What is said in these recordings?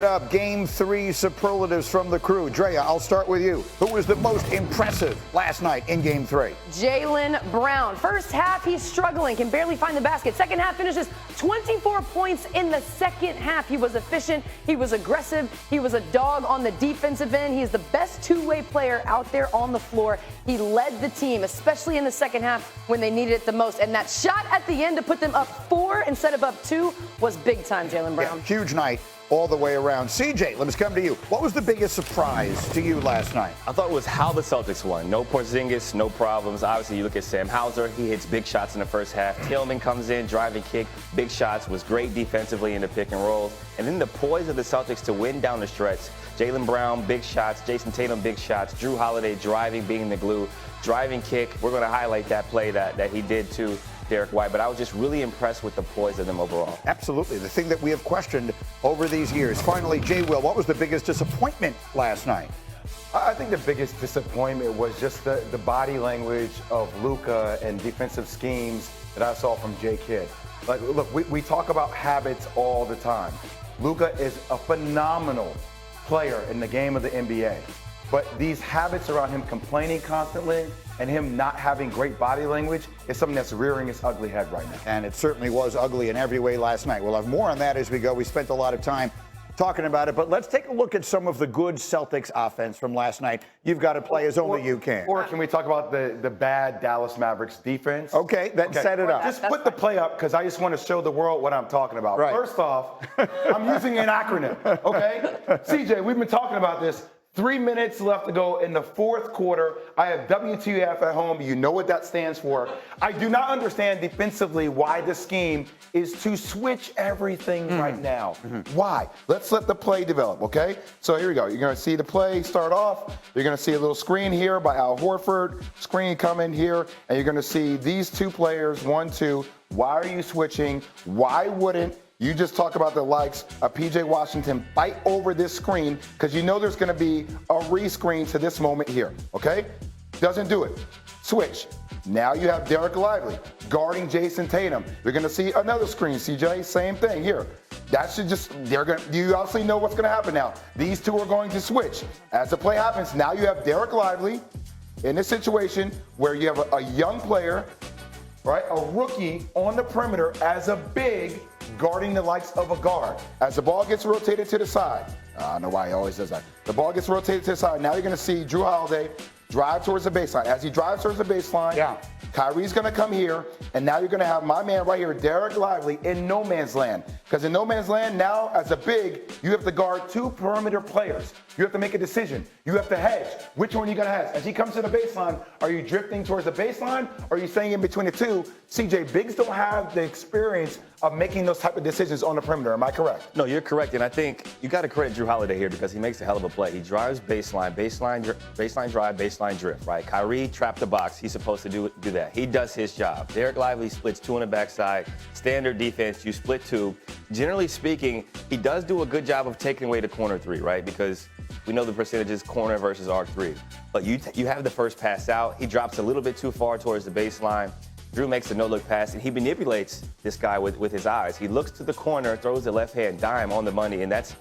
Up Game 3 superlatives from the crew. Drea, I'll start with you. Who was the most impressive last night in Game 3? Jaylen Brown. First half, he's struggling, can barely find the basket. Second half finishes 24 points in the second half. He was efficient. He was aggressive. He was a dog on the defensive end. He's the best two-way player out there on the floor. He led the team, especially in the second half when they needed it the most. And that shot at the end to put them up 4 instead of up 2 was big time, Jaylen Brown. Yeah, huge night all the way around. CJ, let us come to you. What was the biggest surprise to you last night? I thought it was how the Celtics won. No Porzingis, no problems. Obviously, you look at Sam Hauser. He hits big shots in the first half. Tillman comes in, driving kick, big shots, was great defensively in the pick and rolls. And then the poise of the Celtics to win down the stretch. Jaylen Brown, big shots. Jason Tatum, big shots. Drew Holiday driving, being the glue. Driving kick. We're going to highlight that play that he did to Derek White, but I was just really impressed with the poise of them overall. Absolutely. The thing that we have questioned over these years. Finally, Jay Will, what was the biggest disappointment last night? I think the biggest disappointment was just the body language of Luka and defensive schemes that I saw from Jay Kidd. Like, look, we talk about habits all the time. Luka is a phenomenal player in the game of the NBA. But these habits around him complaining constantly and him not having great body language is something that's rearing its ugly head right now. And it certainly was ugly in every way last night. We'll have more on that as we go. We spent a lot of time talking about it, but let's take a look at some of the good Celtics offense from last night. You've got to play as only you can. Or can we talk about the bad Dallas Mavericks defense? Okay, set it up. Just put the play up because I just want to show the world what I'm talking about. Right. First off, I'm using an acronym, okay? CJ, we've been talking about this. 3 minutes left to go in the fourth quarter. I have WTF at home. You know what that stands for. I do not understand defensively why the scheme is to switch everything right now. Why? Let's let the play develop, okay? So here we go. You're going to see the play start off. You're going to see a little screen here by Al Horford. Screen coming here. And you're going to see these two players, 1, 2. Why are you switching? Why wouldn't you just talk about the likes of P.J. Washington fight over this screen because you know there's going to be a re-screen to this moment here, okay? Doesn't do it. Switch. Now you have Derek Lively guarding Jason Tatum. You're going to see another screen, CJ. Same thing here. That should just, you obviously know what's going to happen now. These two are going to switch. As the play happens, now you have Derek Lively in a situation where you have a young player, right, a rookie on the perimeter as a big guarding the likes of a guard. As the ball gets rotated to the side, I don't know why he always does that. The ball gets rotated to the side. Now you're going to see Drew Holiday drive towards the baseline. As he drives towards the baseline, Kyrie's going to come here, and now you're going to have my man right here, Derek Lively, in no man's land. Because in no man's land, now as a big, you have to guard 2 perimeter players. You have to make a decision. You have to hedge. Which one are you going to hedge? As he comes to the baseline, are you drifting towards the baseline, or are you staying in between the two? CJ, bigs don't have the experience of making those type of decisions on the perimeter. Am I correct? No, you're correct. And I think you got to credit Drew Holiday here because he makes a hell of a play. He drives baseline drive, baseline drift, right? Kyrie trapped the box. He's supposed to do that. He does his job. Derek Lively splits 2 on the backside. Standard defense, you split 2. Generally speaking, he does do a good job of taking away the corner 3, right? Because we know the percentages corner versus arc 3. But you have the first pass out. He drops a little bit too far towards the baseline. Drew makes a no-look pass, and he manipulates this guy with his eyes. He looks to the corner, throws the left-hand dime on the money, and that's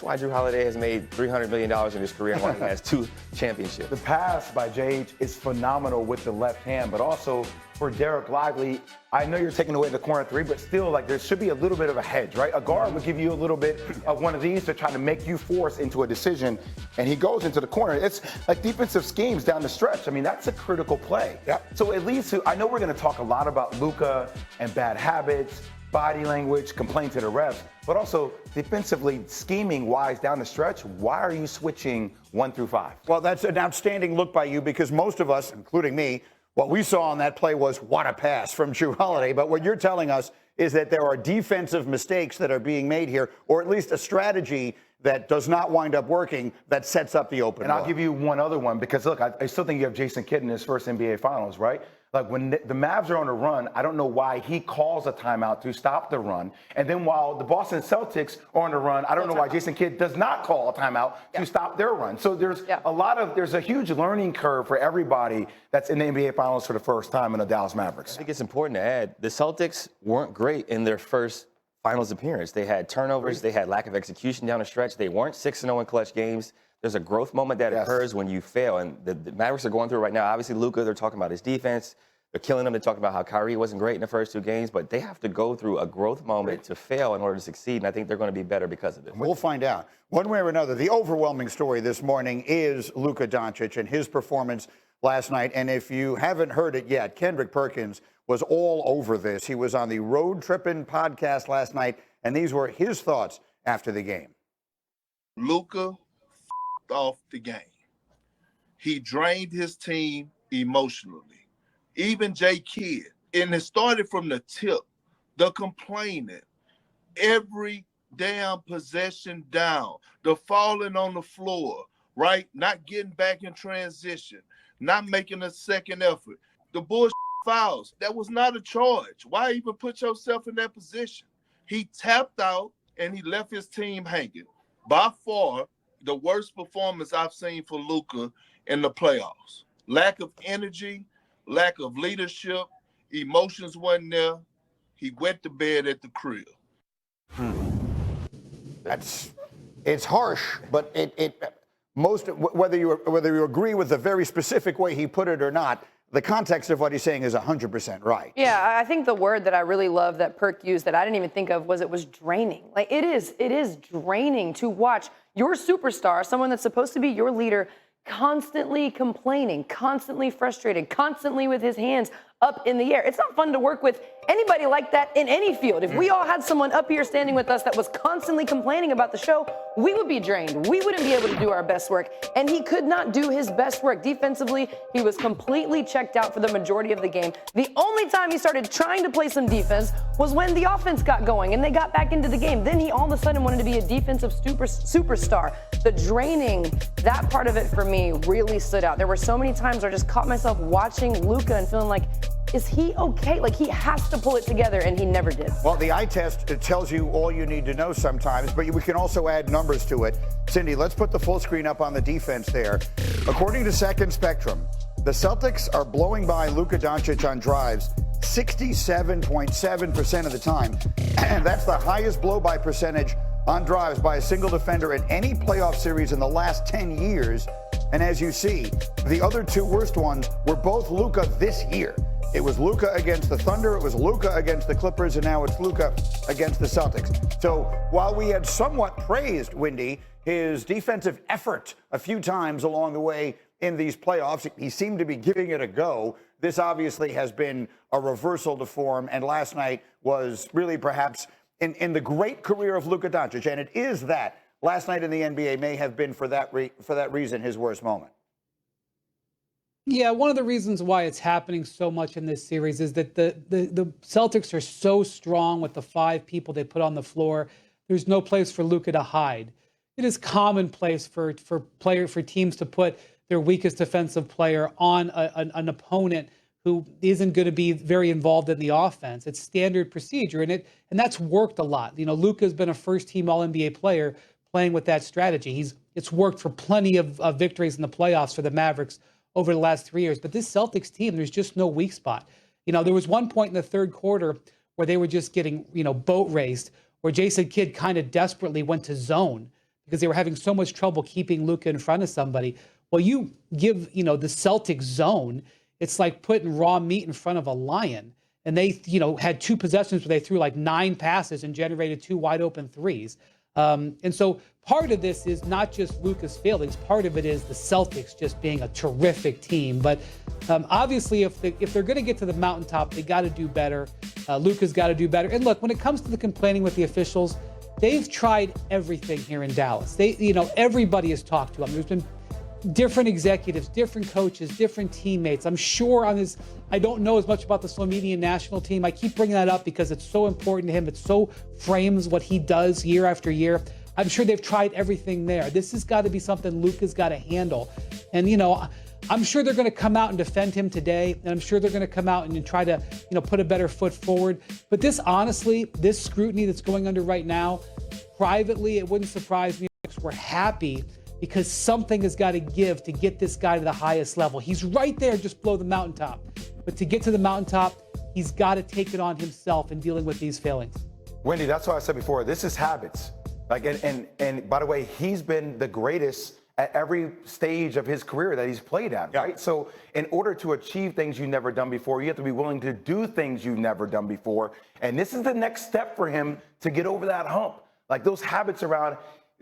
why Drew Holiday has made $300 million in his career and why he has 2 championships. The pass by JH is phenomenal with the left hand, but also for Derek Lively, I know you're taking away the corner 3, but still, like, there should be a little bit of a hedge, right? A guard would give you a little bit of one of these to try to make you force into a decision, and he goes into the corner. It's like defensive schemes down the stretch. I mean, that's a critical play. Yep. So it leads to, I know we're going to talk a lot about Luka and bad habits, body language, complaint to the refs, but also defensively scheming-wise down the stretch, why are you switching 1 through 5? Well, that's an outstanding look by you because most of us, including me, what we saw on that play was what a pass from Drew Holiday. But what you're telling us is that there are defensive mistakes that are being made here, or at least a strategy that does not wind up working that sets up the open. And I'll give you one other one because, look, I still think you have Jason Kidd in his first NBA Finals, right? Like when the Mavs are on a run, I don't know why he calls a timeout to stop the run. And then while the Boston Celtics are on the run, I don't know why Jason Kidd does not call a timeout to stop their run. So there's there's a huge learning curve for everybody that's in the NBA Finals for the first time in the Dallas Mavericks. I think it's important to add the Celtics weren't great in their first finals appearance. They had turnovers. They had lack of execution down the stretch. They weren't 6-0 in clutch games. There's a growth moment that occurs when you fail. And the Mavericks are going through it right now. Obviously, Luka, they're talking about his defense. They're killing him. They're talking about how Kyrie wasn't great in the first 2 games. But they have to go through a growth moment to fail in order to succeed. And I think they're going to be better because of it. We'll find out. One way or another, the overwhelming story this morning is Luka Doncic and his performance last night. And if you haven't heard it yet, Kendrick Perkins was all over this. He was on the Road Trippin' podcast last night, and these were his thoughts after the game. Luka off the game. He drained his team emotionally. Even Jay Kidd. And it started from the tip, the complaining, every damn possession down, the falling on the floor, right? Not getting back in transition, not making a second effort. The bullshit fouls. That was not a charge. Why even put yourself in that position? He tapped out and he left his team hanging. By far, the worst performance I've seen for Luka in the playoffs. Lack of energy, lack of leadership, emotions wasn't there. He went to bed at the crib. It's harsh, but whether you agree with the very specific way he put it or not, the context of what he's saying is 100% right. Yeah, I think the word that I really love that Perk used that I didn't even think of was it was draining. Like it is draining to watch your superstar, someone that's supposed to be your leader, constantly complaining, constantly frustrated, constantly with his hands up in the air. It's not fun to work with anybody like that in any field. If we all had someone up here standing with us that was constantly complaining about the show, we would be drained. We wouldn't be able to do our best work. And he could not do his best work. Defensively, he was completely checked out for the majority of the game. The only time he started trying to play some defense was when the offense got going and they got back into the game. Then he all of a sudden wanted to be a defensive superstar. The draining, that part of it for me really stood out. There were so many times where I just caught myself watching Luka and feeling like, is he okay? Like, he has to pull it together, and he never did. Well, the eye test, it tells you all you need to know sometimes, but we can also add numbers to it. Cindy, let's put the full screen up on the defense there. According to Second Spectrum, the Celtics are blowing by Luka Doncic on drives 67.7% of the time. And that's the highest blow-by percentage on drives by a single defender in any playoff series in the last 10 years. And as you see, the other 2 worst ones were both Luka this year. It was Luka against the Thunder, it was Luka against the Clippers, and now it's Luka against the Celtics. So while we had somewhat praised, Windy, his defensive effort a few times along the way in these playoffs, he seemed to be giving it a go. This obviously has been a reversal to form, and last night was really perhaps in the great career of Luka Doncic, and it is that. Last night in the NBA may have been, for that reason, his worst moment. Yeah, one of the reasons why it's happening so much in this series is that the Celtics are so strong with the 5 people they put on the floor. There's no place for Luka to hide. It is commonplace for teams to put their weakest defensive player on an opponent who isn't going to be very involved in the offense. It's standard procedure, and that's worked a lot. You know, Luka's been a first-team All-NBA player playing with that strategy. It's worked for plenty of victories in the playoffs for the Mavericks over the last 3 years. But this Celtics team, there's just no weak spot. You know, there was one point in the third quarter where they were just getting, boat raced, where Jason Kidd kind of desperately went to zone because they were having so much trouble keeping Luka in front of somebody. Well, you give, the Celtics zone, it's like putting raw meat in front of a lion. And they, had 2 possessions where they threw like 9 passes and generated 2 wide open threes. And so part of this is not just Luka's failings. Part of it is the Celtics just being a terrific team. But obviously, if they're going to get to the mountaintop, they got to do better. Luka's got to do better. And look, when it comes to the complaining with the officials, they've tried everything here in Dallas. Everybody has talked to them. There's been different executives, different coaches, different teammates. I'm sure I don't know as much about the Slovenian national team. I keep bringing that up because it's so important to him. It so frames what he does year after year. I'm sure they've tried everything there. This has got to be something Luka's got to handle. And, I'm sure they're going to come out and defend him today. And I'm sure they're going to come out and try to, put a better foot forward. But this scrutiny that's going under right now, privately, it wouldn't surprise me if we're happy because something has got to give to get this guy to the highest level. He's right there just below the mountaintop. But to get to the mountaintop, he's got to take it on himself in dealing with these failings. Wendy, that's what I said before. This is habits. Like, and by the way, he's been the greatest at every stage of his career that he's played at, right? So in order to achieve things you've never done before, you have to be willing to do things you've never done before. And this is the next step for him to get over that hump. Like those habits around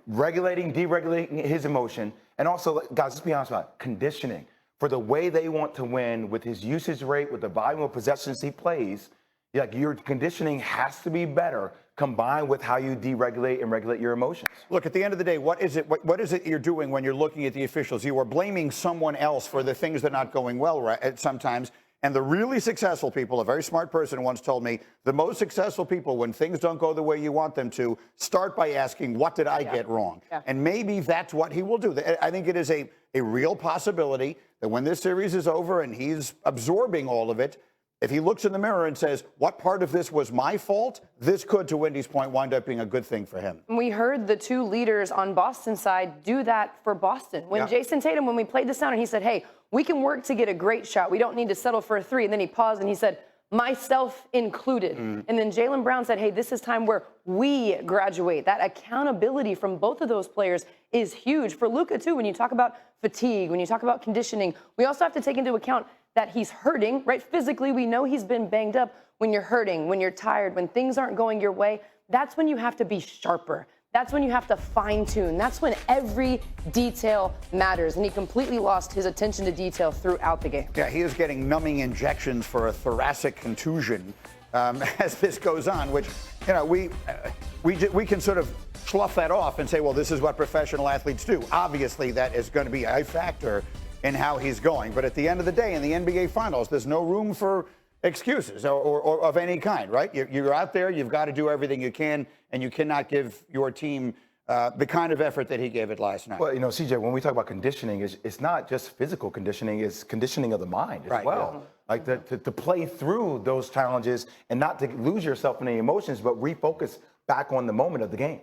regulating, deregulating his emotion. And also, guys, let's be honest about it, conditioning. For the way they want to win with his usage rate, with the volume of possessions he plays, like your conditioning has to be better combined with how you deregulate and regulate your emotions. Look, at the end of the day, what is it you're doing when you're looking at the officials? You are blaming someone else for the things that are not going well right, sometimes. And the really successful people, a very smart person once told me, the most successful people, when things don't go the way you want them to, start by asking, what did I get wrong? And maybe that's what he will do. I think it is a real possibility that when this series is over and he's absorbing all of it, if he looks in the mirror and says, what part of this was my fault, this could, to Wendy's point, wind up being a good thing for him. We heard the two leaders on Boston's side do that for Boston. When Jason Tatum, when we played this down, and he said, hey, we can work to get a great shot. We don't need to settle for a three. And then he paused and he said, myself included. And then Jaylen Brown said, hey, this is time where we graduate. That accountability from both of those players is huge. For Luka, too, when you talk about fatigue, when you talk about conditioning, we also have to take into account that he's hurting, right? Physically, we know he's been banged up. When you're hurting, when you're tired, when things aren't going your way, that's when you have to be sharper. That's when you have to fine tune. That's when every detail matters. And he completely lost his attention to detail throughout the game. Yeah, he is getting numbing injections for a thoracic contusion as this goes on, which, you know, we can sort of slough that off and say, well, this is what professional athletes do. Obviously, that is going to be a factor in how he's going. But at the end of the day, in the NBA Finals, there's no room for excuses or of any kind, right? You're out there, you've got to do everything you can, and you cannot give your team the kind of effort that he gave it last night. Well, you know, CJ, when we talk about conditioning, it's not just physical conditioning, it's conditioning of the mind as well. Like to play through those challenges and not to lose yourself in the emotions, but refocus back on the moment of the game.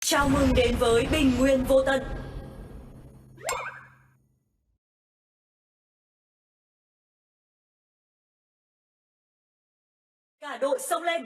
Chào mừng đến với Bình Nguyên Vô Tận. Cả đội xông lên.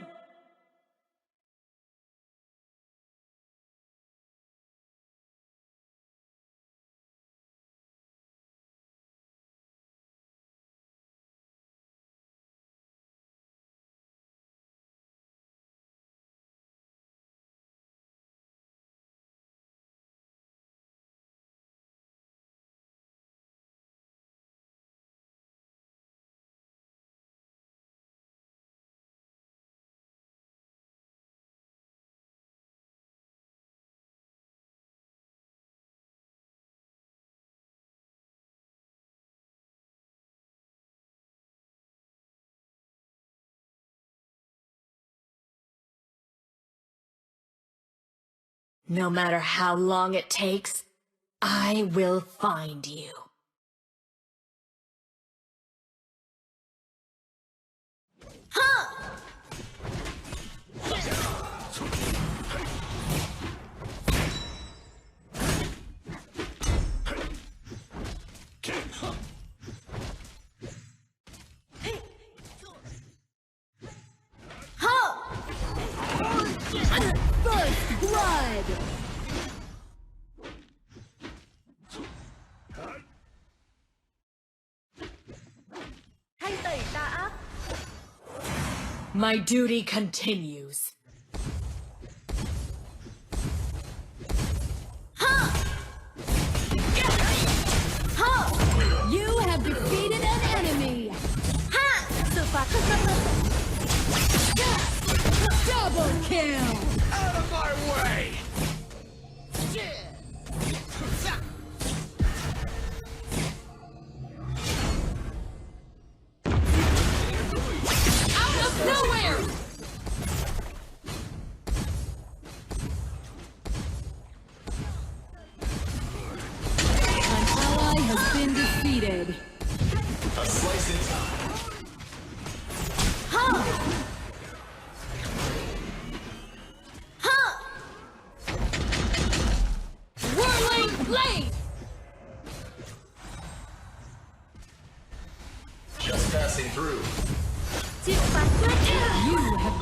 No matter how long it takes, I will find you. First blood! My duty continues. You have defeated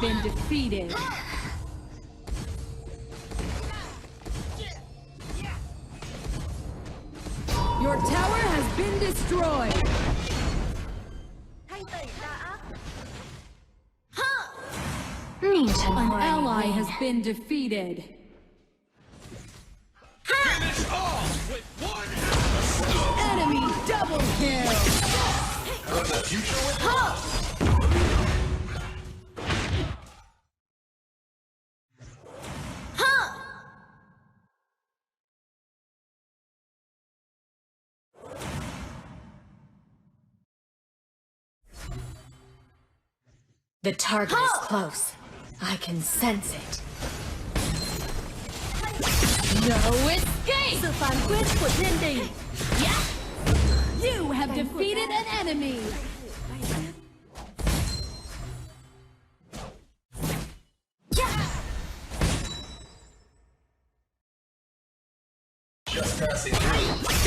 been defeated. Your tower has been destroyed. An ally has been defeated. Enemy double kill. The target is close. I can sense it. No escape! You have defeated an enemy. Just passing through.